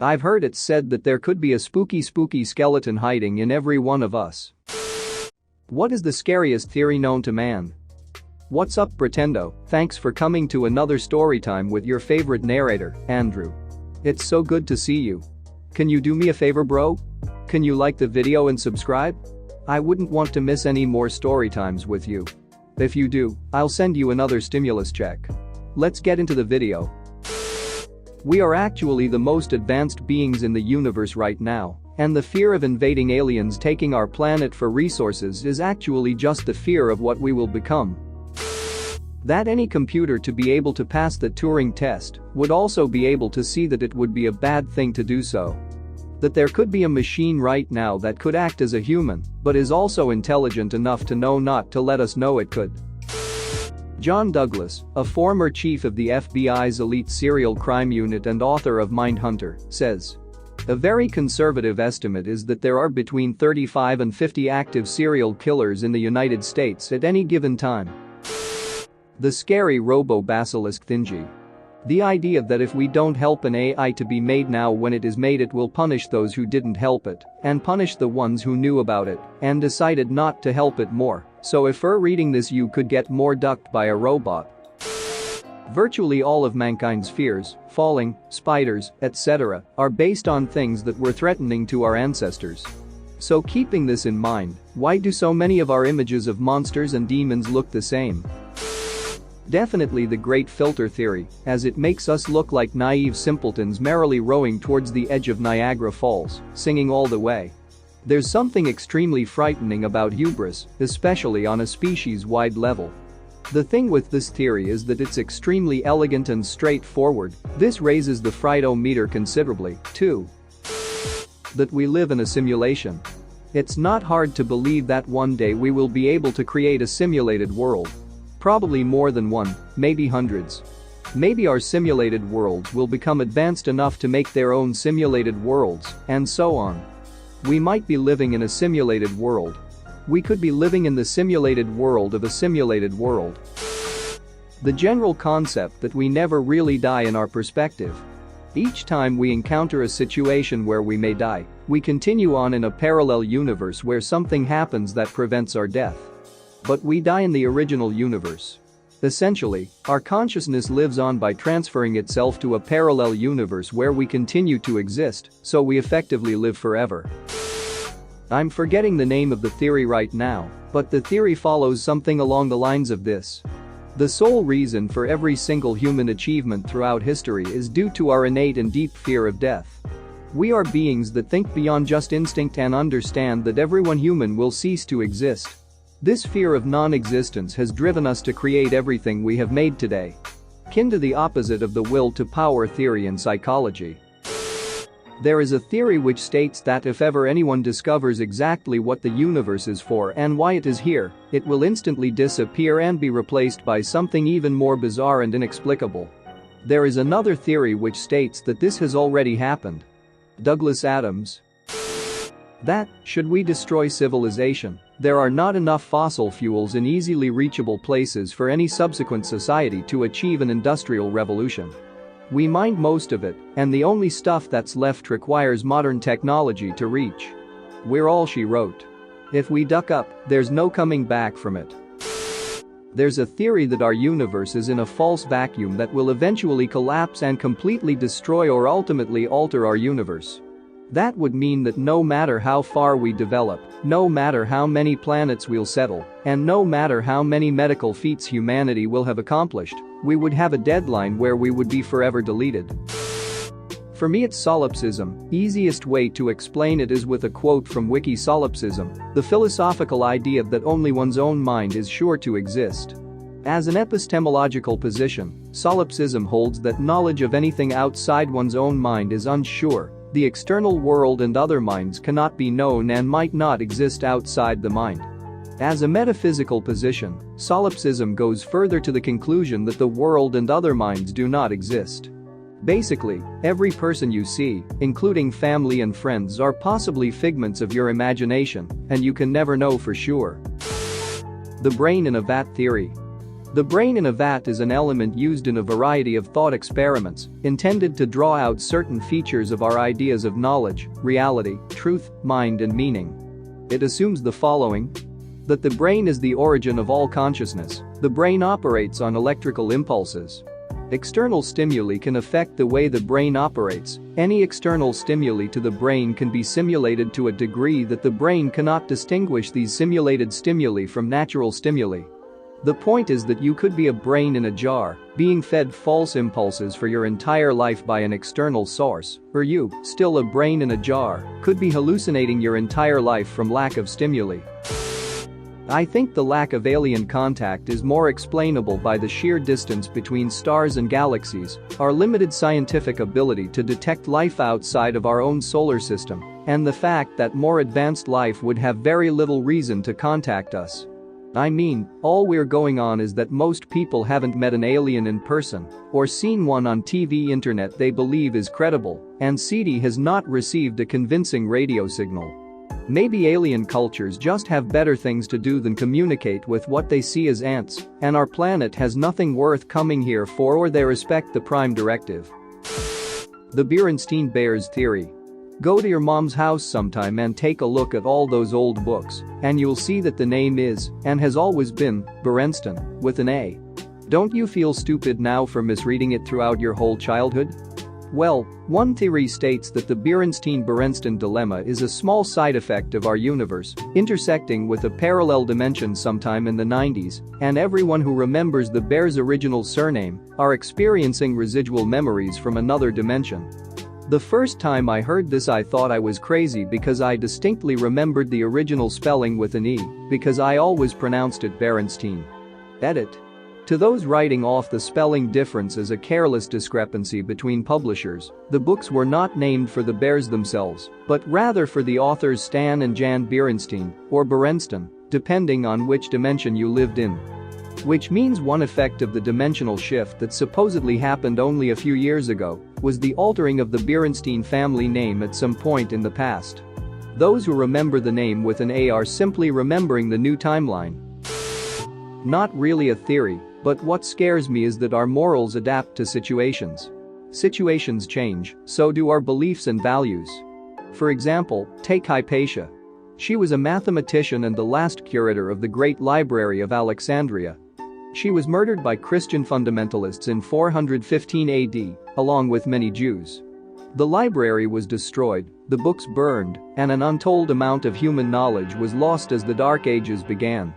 I've heard it said that there could be a spooky skeleton hiding in every one of us. What is the scariest theory known to man? What's up, Pretendo? Thanks for coming to another storytime with your favorite narrator, Andrew. It's so good to see you. Can you do me a favor, bro? Can you like the video and subscribe? I wouldn't want to miss any more storytimes with you. If you do, I'll send you another stimulus check. Let's get into the video. We are actually the most advanced beings in the universe right now, and the fear of invading aliens taking our planet for resources is actually just the fear of what we will become. That any computer to be able to pass the Turing test would also be able to see that it would be a bad thing to do so. That there could be a machine right now that could act as a human, but is also intelligent enough to know not to let us know it could. John Douglas, a former chief of the FBI's elite serial crime unit and author of Mindhunter, says, a very conservative estimate is that there are between 35 and 50 active serial killers in the United States at any given time. The scary robo-basilisk thingy. The idea that if we don't help an AI to be made now, when it is made it will punish those who didn't help it and punish the ones who knew about it and decided not to help it more. So if you're reading this, you could get more ducked by a robot. Virtually all of mankind's fears, falling, spiders, etc., are based on things that were threatening to our ancestors. So keeping this in mind, why do so many of our images of monsters and demons look the same? Definitely the great filter theory, as it makes us look like naive simpletons merrily rowing towards the edge of Niagara Falls, singing all the way. There's something extremely frightening about hubris, especially on a species-wide level. The thing with this theory is that it's extremely elegant and straightforward. This raises the fright-o-meter considerably, too. That we live in a simulation. It's not hard to believe that one day we will be able to create a simulated world. Probably more than one, maybe hundreds. Maybe our simulated worlds will become advanced enough to make their own simulated worlds, and so on. We might be living in a simulated world. We could be living in the simulated world of a simulated world. The general concept that we never really die in our perspective. Each time we encounter a situation where we may die, we continue on in a parallel universe where something happens that prevents our death. But we die in the original universe. Essentially, our consciousness lives on by transferring itself to a parallel universe where we continue to exist, so we effectively live forever. I'm forgetting the name of the theory right now, but the theory follows something along the lines of this. The sole reason for every single human achievement throughout history is due to our innate and deep fear of death. We are beings that think beyond just instinct and understand that everyone human will cease to exist. This fear of non-existence has driven us to create everything we have made today. Akin to the opposite of the will to power theory in psychology. There is a theory which states that if ever anyone discovers exactly what the universe is for and why it is here, it will instantly disappear and be replaced by something even more bizarre and inexplicable. There is another theory which states that this has already happened. Douglas Adams. That, should we destroy civilization, there are not enough fossil fuels in easily reachable places for any subsequent society to achieve an industrial revolution. We mined most of it, and the only stuff that's left requires modern technology to reach. We're all she wrote. If we duck up, there's no coming back from it. There's a theory that our universe is in a false vacuum that will eventually collapse and completely destroy or ultimately alter our universe. That would mean that no matter how far we develop, no matter how many planets we'll settle, and no matter how many medical feats humanity will have accomplished, we would have a deadline where we would be forever deleted. For me, it's solipsism. Easiest way to explain it is with a quote from Wiki Solipsism, the philosophical idea that only one's own mind is sure to exist. As an epistemological position, solipsism holds that knowledge of anything outside one's own mind is unsure. The external world and other minds cannot be known and might not exist outside the mind. As a metaphysical position, solipsism goes further to the conclusion that the world and other minds do not exist. Basically, every person you see, including family and friends, are possibly figments of your imagination, and you can never know for sure. The brain in a vat theory. The brain in a vat is an element used in a variety of thought experiments intended to draw out certain features of our ideas of knowledge, reality, truth, mind and meaning. It assumes the following: that the brain is the origin of all consciousness. The brain operates on electrical impulses. External stimuli can affect the way the brain operates. Any external stimuli to the brain can be simulated to a degree that the brain cannot distinguish these simulated stimuli from natural stimuli. The point is that you could be a brain in a jar, being fed false impulses for your entire life by an external source, or you, still a brain in a jar, could be hallucinating your entire life from lack of stimuli. I think the lack of alien contact is more explainable by the sheer distance between stars and galaxies, our limited scientific ability to detect life outside of our own solar system, and the fact that more advanced life would have very little reason to contact us. I mean, all we're going on is that most people haven't met an alien in person or seen one on TV internet they believe is credible, and CD has not received a convincing radio signal. Maybe alien cultures just have better things to do than communicate with what they see as ants, and our planet has nothing worth coming here for, or they respect the Prime Directive. The Berenstein Bears Theory. Go to your mom's house sometime and take a look at all those old books, and you'll see that the name is, and has always been, Berenstain, with an A. Don't you feel stupid now for misreading it throughout your whole childhood? Well, one theory states that the Berenstein-Berenstain dilemma is a small side effect of our universe, intersecting with a parallel dimension sometime in the 90s, and everyone who remembers the bear's original surname are experiencing residual memories from another dimension. The first time I heard this I thought I was crazy because I distinctly remembered the original spelling with an E, because I always pronounced it Berenstein. Edit. To those writing off the spelling difference as a careless discrepancy between publishers, the books were not named for the bears themselves, but rather for the authors Stan and Jan Berenstein, or Berenstain, depending on which dimension you lived in. Which means one effect of the dimensional shift that supposedly happened only a few years ago was the altering of the Berenstein family name at some point in the past. Those who remember the name with an A are simply remembering the new timeline. Not really a theory, but what scares me is that our morals adapt to situations. Situations change, so do our beliefs and values. For example, take Hypatia. She was a mathematician and the last curator of the Great Library of Alexandria. She was murdered by Christian fundamentalists in 415 AD, along with many Jews. The library was destroyed, the books burned, and an untold amount of human knowledge was lost as the Dark Ages began.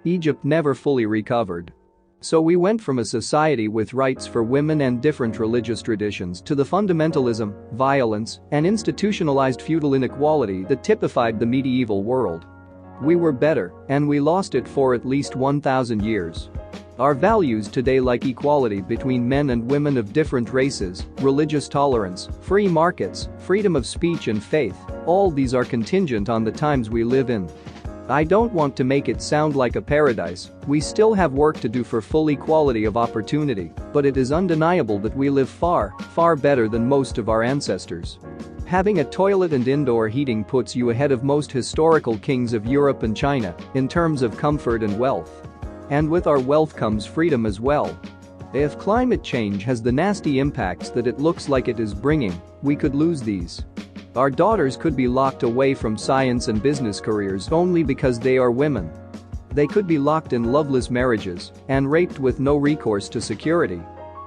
Egypt never fully recovered. So we went from a society with rights for women and different religious traditions to the fundamentalism, violence, and institutionalized feudal inequality that typified the medieval world. We were better, and we lost it for at least 1,000 years. Our values today, like equality between men and women of different races, religious tolerance, free markets, freedom of speech and faith, all these are contingent on the times we live in. I don't want to make it sound like a paradise, we still have work to do for full equality of opportunity, but it is undeniable that we live far, far better than most of our ancestors. Having a toilet and indoor heating puts you ahead of most historical kings of Europe and China in terms of comfort and wealth. And with our wealth comes freedom as well. If climate change has the nasty impacts that it looks like it is bringing, we could lose these. Our daughters could be locked away from science and business careers only because they are women. They could be locked in loveless marriages and raped with no recourse to security.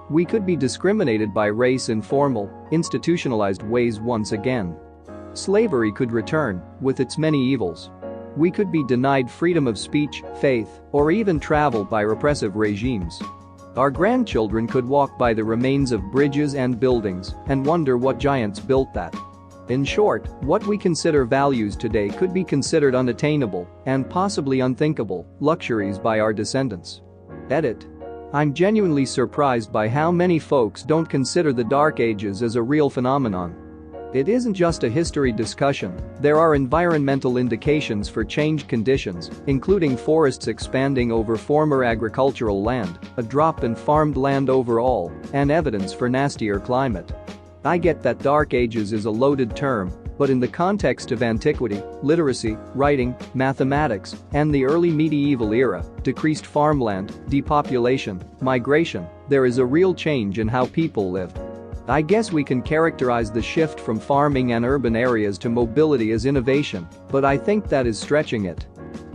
We could be discriminated by race in formal, institutionalized ways once again. Slavery could return, with its many evils. We could be denied freedom of speech, faith, or even travel by repressive regimes. Our grandchildren could walk by the remains of bridges and buildings and wonder what giants built that. In short, what we consider values today could be considered unattainable and possibly unthinkable luxuries by our descendants. Edit. I'm genuinely surprised by how many folks don't consider the Dark Ages as a real phenomenon. It isn't just a history discussion, there are environmental indications for changed conditions, including forests expanding over former agricultural land, a drop in farmed land overall, and evidence for nastier climate. I get that Dark Ages is a loaded term, but in the context of antiquity, literacy, writing, mathematics, and the early medieval era, decreased farmland, depopulation, migration, there is a real change in how people lived. I guess we can characterize the shift from farming and urban areas to mobility as innovation, but I think that is stretching it.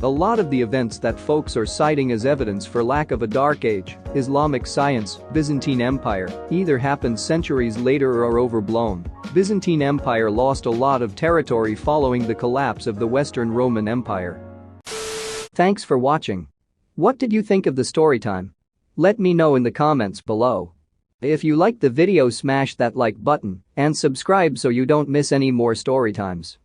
A lot of the events that folks are citing as evidence for lack of a dark age, Islamic science, Byzantine Empire, either happened centuries later or are overblown. Byzantine Empire lost a lot of territory following the collapse of the Western Roman Empire. Thanks for watching. What did you think of the story time? Let me know in the comments below. If you liked the video, smash that like button and subscribe so you don't miss any more story times.